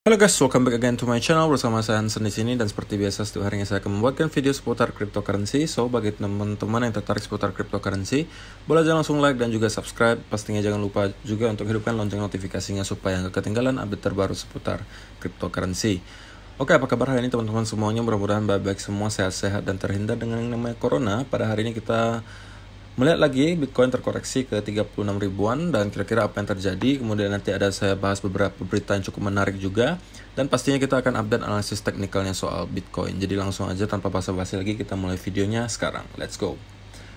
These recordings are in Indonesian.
Halo guys, welcome back again to my channel. Bersama saya Hansen di sini, dan seperti biasa setiap harinya saya akan membuatkan video seputar cryptocurrency. So, bagi teman-teman yang tertarik seputar cryptocurrency, boleh aja langsung like dan juga subscribe. Pastinya jangan lupa juga untuk hidupkan lonceng notifikasinya supaya nggak ketinggalan update terbaru seputar cryptocurrency. Oke, apa kabar hari ini teman-teman semuanya? Mudah-mudahan baik-baik semua, sehat-sehat dan terhindar dengan yang namanya corona. Pada hari ini kita melihat lagi Bitcoin terkoreksi ke 36 ribuan dan kira-kira apa yang terjadi. Kemudian nanti ada saya bahas beberapa berita yang cukup menarik juga. Dan pastinya kita akan update analisis teknikalnya soal Bitcoin. Jadi langsung aja tanpa basa-basi lagi kita mulai videonya sekarang. Let's go.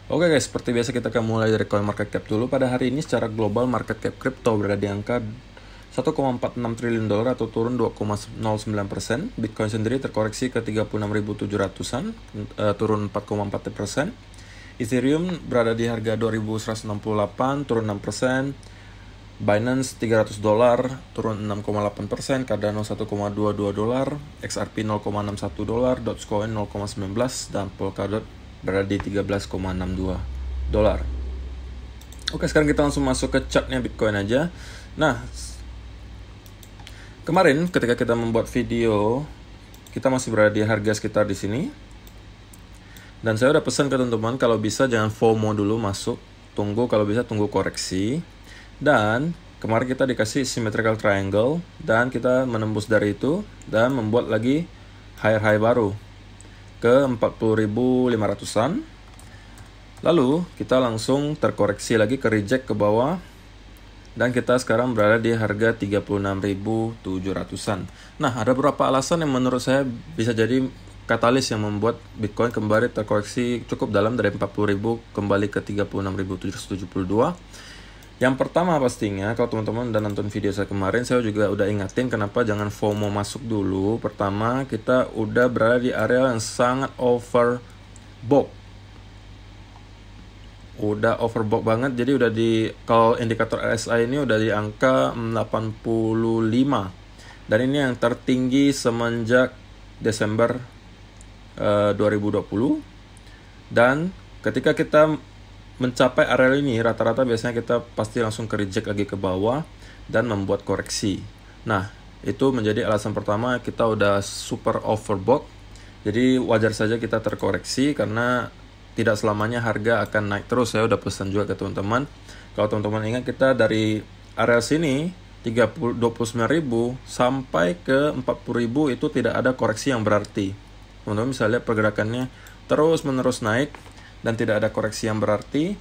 Oke guys, seperti biasa kita akan mulai dari coin market cap dulu. Pada hari ini secara global market cap crypto berada di angka 1,46 triliun dolar atau turun 2,09%. Bitcoin sendiri terkoreksi ke 36.700-an, turun 4,4%. Ethereum berada di harga 2.168, turun 6%. Binance $300, turun 6,8%. Cardano $1,22, XRP $0,61, Dogecoin 0,19, dan Polkadot berada di $13,62. Oke, sekarang kita langsung masuk ke chartnya Bitcoin aja. Nah, kemarin ketika kita membuat video, kita masih berada di harga sekitar di sini. Dan saya udah pesan ke teman-teman kalau bisa jangan FOMO dulu masuk, kalau bisa tunggu koreksi. Dan kemarin kita dikasih symmetrical triangle dan kita menembus dari itu dan membuat lagi high baru ke 40.500-an. Lalu kita langsung terkoreksi lagi ke reject ke bawah dan kita sekarang berada di harga 36.700-an. Nah, ada beberapa alasan yang menurut saya bisa jadi katalis yang membuat Bitcoin kembali terkoreksi cukup dalam dari 40.000 kembali ke 36.772. Yang pertama pastinya, kalau teman-teman udah nonton video saya kemarin, saya juga udah ingatin kenapa jangan FOMO masuk dulu. Pertama, kita udah berada di area yang sangat overbought. Udah overbought banget, jadi udah kalau indikator RSI ini udah di angka 85. Dan ini yang tertinggi semenjak Desember 2020. Dan ketika kita mencapai area ini, rata-rata biasanya kita pasti langsung ke reject lagi ke bawah dan membuat koreksi. Nah, itu menjadi alasan pertama kita udah super overbought. Jadi wajar saja kita terkoreksi karena tidak selamanya harga akan naik terus. Saya udah pesan juga ke teman-teman. Kalau teman-teman ingat, kita dari area sini 29.000 sampai ke 40.000 itu tidak ada koreksi yang berarti. Teman-teman bisa lihat pergerakannya terus-menerus naik dan tidak ada koreksi yang berarti,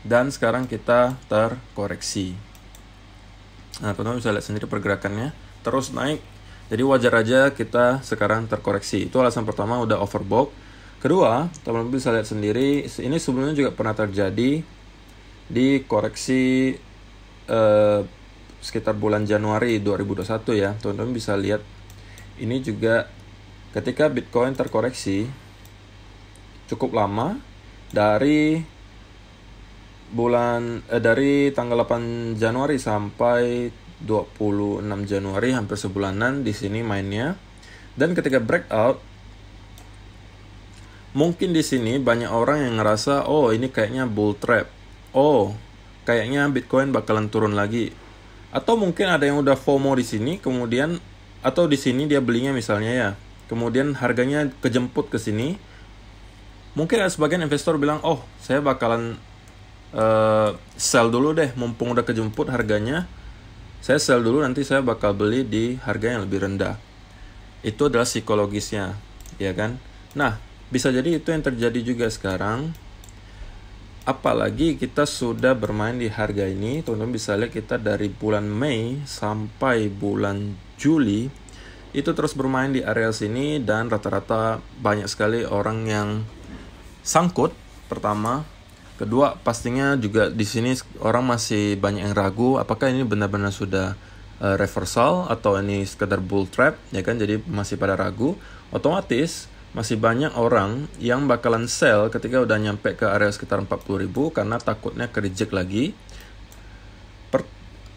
dan sekarang kita terkoreksi. Nah, teman-teman bisa lihat sendiri pergerakannya terus naik. Jadi wajar aja kita sekarang terkoreksi. Itu alasan pertama, udah overbought. Kedua, teman-teman bisa lihat sendiri, ini sebelumnya juga pernah terjadi di koreksi sekitar bulan Januari 2021 ya. Teman-teman bisa lihat ini juga ketika Bitcoin terkoreksi cukup lama dari tanggal 8 Januari sampai 26 Januari, hampir sebulanan di sini mainnya. Dan ketika breakout, mungkin di sini banyak orang yang ngerasa, oh ini kayaknya bull trap, oh kayaknya Bitcoin bakalan turun lagi. Atau mungkin ada yang udah FOMO di sini, kemudian atau di sini dia belinya misalnya ya, kemudian harganya kejemput ke sini. Mungkin ada sebagian investor bilang, oh saya bakalan sell dulu deh, mumpung udah kejemput harganya. Saya sell dulu, nanti saya bakal beli di harga yang lebih rendah. Itu adalah psikologisnya, ya kan? Nah, bisa jadi itu yang terjadi juga sekarang. Apalagi kita sudah bermain di harga ini. Teman-teman bisa lihat kita dari bulan Mei sampai bulan Juli itu terus bermain di area sini, dan rata-rata banyak sekali orang yang sangkut. Pertama, kedua pastinya juga di sini orang masih banyak yang ragu apakah ini benar-benar sudah reversal atau ini sekedar bull trap, ya kan? Jadi masih pada ragu. Otomatis masih banyak orang yang bakalan sell ketika udah nyampe ke area sekitar 40.000 karena takutnya ke reject lagi.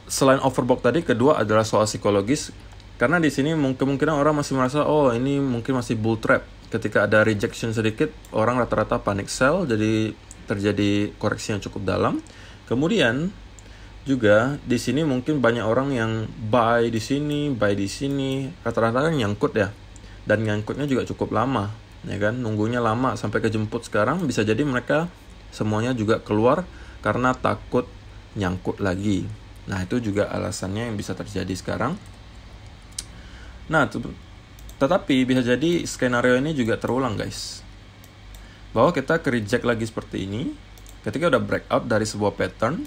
Selain overbought tadi, kedua adalah soal psikologis. Karena di sini kemungkinan orang masih merasa, oh ini mungkin masih bull trap. Ketika ada rejection sedikit, orang rata-rata panic sell, jadi terjadi koreksi yang cukup dalam. Kemudian juga di sini mungkin banyak orang yang buy di sini, rata-rata kan nyangkut ya. Dan nyangkutnya juga cukup lama, ya kan? Nunggunya lama sampai kejemput sekarang, bisa jadi mereka semuanya juga keluar karena takut nyangkut lagi. Nah, itu juga alasannya yang bisa terjadi sekarang. Nah, tetapi bisa jadi skenario ini juga terulang, guys. Bahwa kita ke-reject lagi seperti ini ketika udah breakout dari sebuah pattern,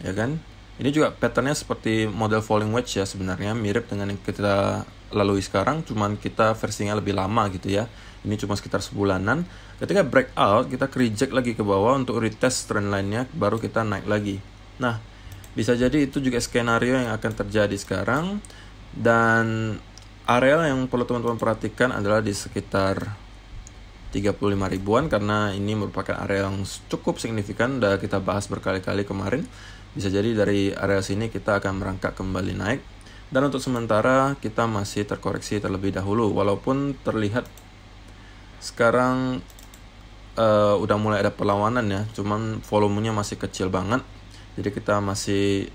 ya kan? Ini juga patternnya seperti model falling wedge ya, sebenarnya mirip dengan yang kita lalui sekarang, cuman kita versinya lebih lama gitu ya. Ini cuma sekitar sebulanan. Ketika breakout, kita reject lagi ke bawah untuk retest trend line-nya, baru kita naik lagi. Nah, bisa jadi itu juga skenario yang akan terjadi sekarang. Dan area yang perlu teman-teman perhatikan adalah di sekitar 35 ribuan, karena ini merupakan area yang cukup signifikan, udah kita bahas berkali-kali kemarin. Bisa jadi dari area sini kita akan merangkak kembali naik. Dan untuk sementara kita masih terkoreksi terlebih dahulu, walaupun terlihat sekarang udah mulai ada perlawanan ya, cuman volumenya masih kecil banget. Jadi kita masih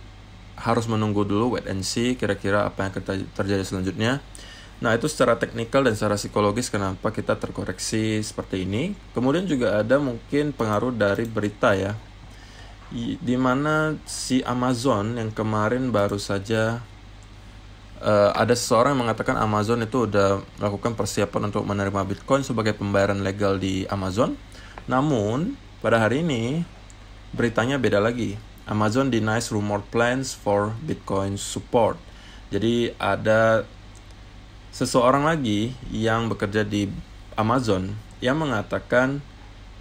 harus menunggu dulu, wait and see kira-kira apa yang akan terjadi selanjutnya. Nah, itu secara teknikal dan secara psikologis kenapa kita terkoreksi seperti ini. Kemudian juga ada mungkin pengaruh dari berita ya, di mana si Amazon yang kemarin baru saja ada seseorang yang mengatakan Amazon itu udah melakukan persiapan untuk menerima Bitcoin sebagai pembayaran legal di Amazon. Namun pada hari ini beritanya beda lagi. Amazon denies rumor plans for Bitcoin support. Jadi ada seseorang lagi yang bekerja di Amazon yang mengatakan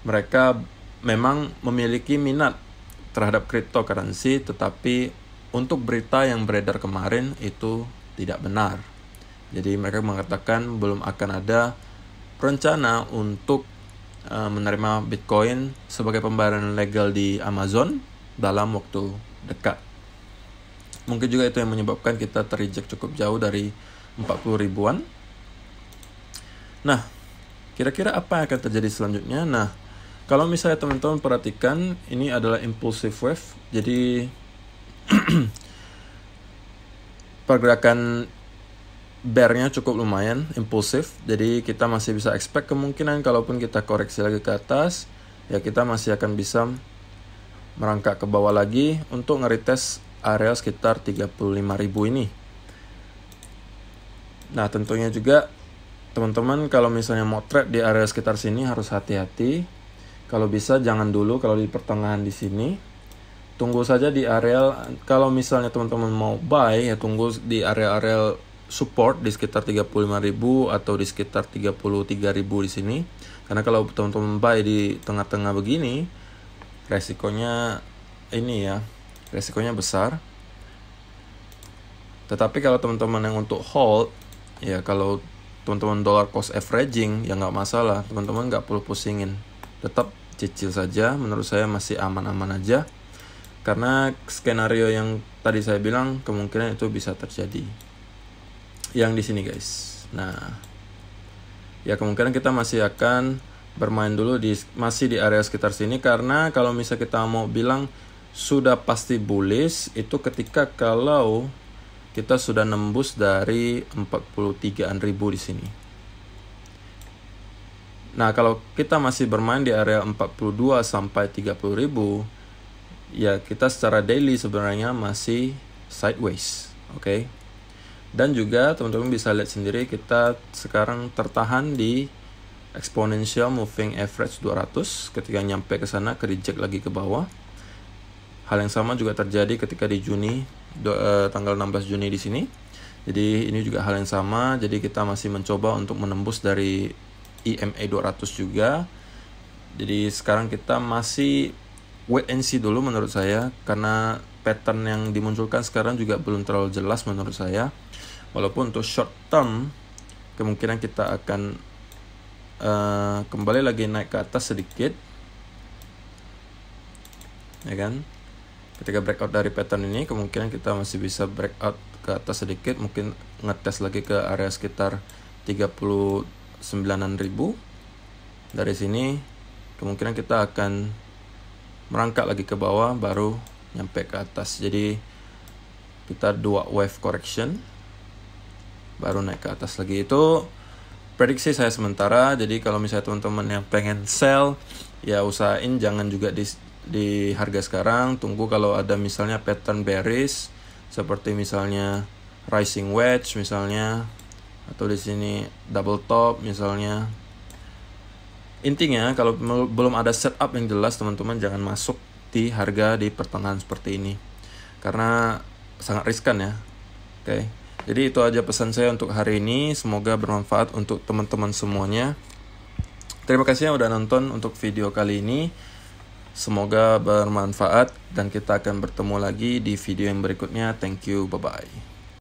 mereka memang memiliki minat terhadap cryptocurrency, tetapi untuk berita yang beredar kemarin itu tidak benar. Jadi mereka mengatakan belum akan ada rencana untuk menerima Bitcoin sebagai pembayaran legal di Amazon dalam waktu dekat. Mungkin juga itu yang menyebabkan kita terreject cukup jauh dari 40 ribuan. Nah, kira-kira apa yang akan terjadi selanjutnya? Nah, kalau misalnya teman-teman perhatikan, ini adalah impulsive wave. Jadi pergerakan bear-nya cukup lumayan impulsif. Jadi kita masih bisa expect kemungkinan kalaupun kita koreksi lagi ke atas, ya kita masih akan bisa merangkak ke bawah lagi untuk nge-retest area sekitar 35.000 ini. Nah, tentunya juga teman-teman kalau misalnya mau trade di area sekitar sini harus hati-hati. Kalau bisa jangan dulu kalau di pertengahan di sini. Tunggu saja di area, kalau misalnya teman-teman mau buy ya tunggu di area-area support di sekitar 35.000 atau di sekitar 33.000 di sini. Karena kalau teman-teman buy di tengah-tengah begini, resikonya besar. Tetapi kalau teman-teman yang untuk hold, ya kalau teman-teman dollar cost averaging ya nggak masalah, teman-teman nggak perlu pusingin, tetap cicil saja. Menurut saya masih aman-aman aja, karena skenario yang tadi saya bilang kemungkinan itu bisa terjadi yang di sini guys. Nah, ya kemungkinan kita masih akan bermain dulu masih di area sekitar sini, karena kalau misalnya kita mau bilang sudah pasti bullish itu ketika kalau kita sudah nembus dari 43.000 di sini. Nah, kalau kita masih bermain di area 42 sampai 30.000, ya kita secara daily sebenarnya masih sideways, oke? Dan juga teman-teman bisa lihat sendiri kita sekarang tertahan di exponential moving average 200, ketika nyampe ke sana ke reject lagi ke bawah. Hal yang sama juga terjadi ketika di Juni tanggal 16 Juni di sini. Jadi ini juga hal yang sama, jadi kita masih mencoba untuk menembus dari EMA 200 juga. Jadi sekarang kita masih wait and see dulu menurut saya, karena pattern yang dimunculkan sekarang juga belum terlalu jelas menurut saya. Walaupun untuk short term kemungkinan kita akan kembali lagi naik ke atas sedikit, ya kan? Ketika breakout dari pattern ini kemungkinan kita masih bisa breakout ke atas sedikit, mungkin ngetes lagi ke area sekitar 39.000. Dari sini kemungkinan kita akan merangkak lagi ke bawah, baru nyampe ke atas. Jadi kita 2 wave correction baru naik ke atas lagi. Itu prediksi saya sementara. Jadi kalau misalnya teman-teman yang pengen sell, ya usahain jangan juga di harga sekarang. Tunggu kalau ada misalnya pattern bearish seperti misalnya rising wedge misalnya, atau di sini double top misalnya. Intinya kalau belum ada setup yang jelas, teman-teman jangan masuk di harga di pertengahan seperti ini karena sangat riskan ya. Oke. Jadi itu aja pesan saya untuk hari ini. Semoga bermanfaat untuk teman-teman semuanya. Terima kasih yang udah nonton untuk video kali ini. Semoga bermanfaat dan kita akan bertemu lagi di video yang berikutnya. Thank you, bye-bye.